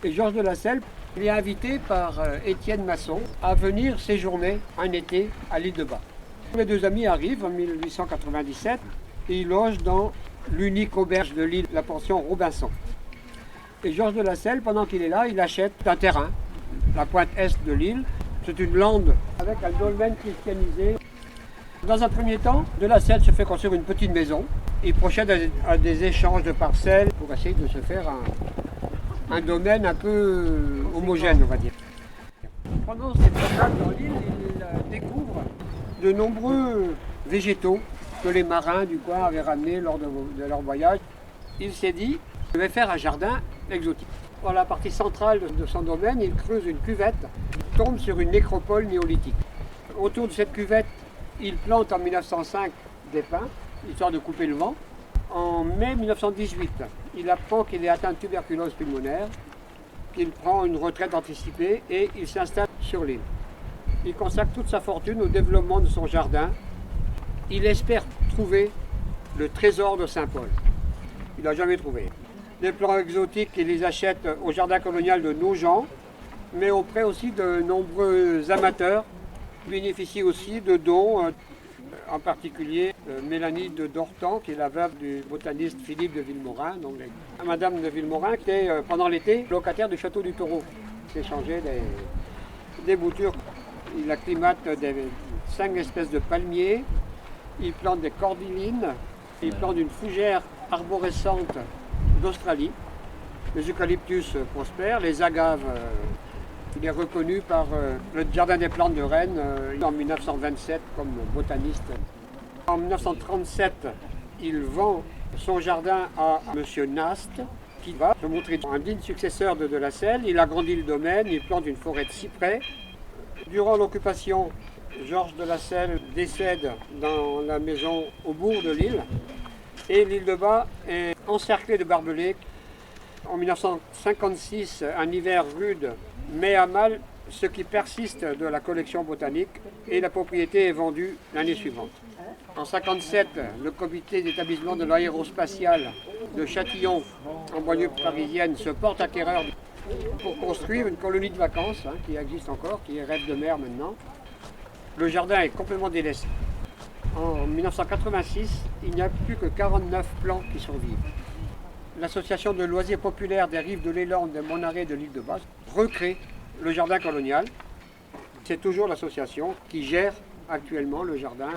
Et Georges de Lasselle, il est invité par Étienne Masson à venir séjourner un été à l'île de Bas. Les deux amis arrivent en 1897 et ils logent dans l'unique auberge de l'île, la pension Robinson. Et Georges de Lasselle, pendant qu'il est là, il achète un terrain, la pointe est de l'île. C'est une lande avec un dolmen christianisé. Dans un premier temps, de Lasselle se fait construire une petite maison. Il procède à des échanges de parcelles pour essayer de se faire un domaine un peu homogène, on va dire. Pendant cette promenade dans l'île, il découvre de nombreux végétaux que les marins du coin avaient ramenés lors de leur voyage. Il s'est dit, je vais faire un jardin exotique. Dans la partie centrale de son domaine, il creuse une cuvette qui tombe sur une nécropole néolithique. Autour de cette cuvette, il plante en 1905 des pins, histoire de couper le vent. En mai 1918, il apprend qu'il est atteint de tuberculose pulmonaire, qu'il prend une retraite anticipée et il s'installe sur l'île. Il consacre toute sa fortune au développement de son jardin. Il espère trouver le trésor de Saint-Paul. Il n'a jamais trouvé. Des plants exotiques, il les achète au jardin colonial de Nogent, mais auprès aussi de nombreux amateurs. Il bénéficie aussi de dons, en particulier Mélanie de Dortan, qui est la veuve du botaniste Philippe de Vilmorin. Donc, Madame de Vilmorin, qui était pendant l'été locataire du château du Taureau, qui échangeait des boutures. Il acclimate 5 espèces de palmiers, il plante des cordylines, il plante une fougère arborescente d'Australie. Les eucalyptus prospèrent, les agaves, il est reconnu par le Jardin des plantes de Rennes en 1927 comme botaniste. En 1937, il vend son jardin à M. Nast, qui va se montrer un digne successeur de Lasselle. Il agrandit le domaine, il plante une forêt de cyprès. Durant l'occupation, Georges de Lasselle décède dans la maison au bourg de l'île. Et l'île de Bas est encerclée de barbelés. En 1956, un hiver rude met à mal ce qui persiste de la collection botanique et la propriété est vendue l'année suivante. En 1957, le comité d'établissement de l'aérospatiale de Châtillon, en banlieue parisienne, se porte acquéreur pour construire une colonie de vacances qui existe encore, qui est Rêve de mer maintenant. Le jardin est complètement délaissé. En 1986, il n'y a plus que 49 plants qui survivent. L'association de loisirs populaires des rives de l'Élande, des Monarets de l'île de Bas recrée le jardin colonial. C'est toujours l'association qui gère actuellement le jardin.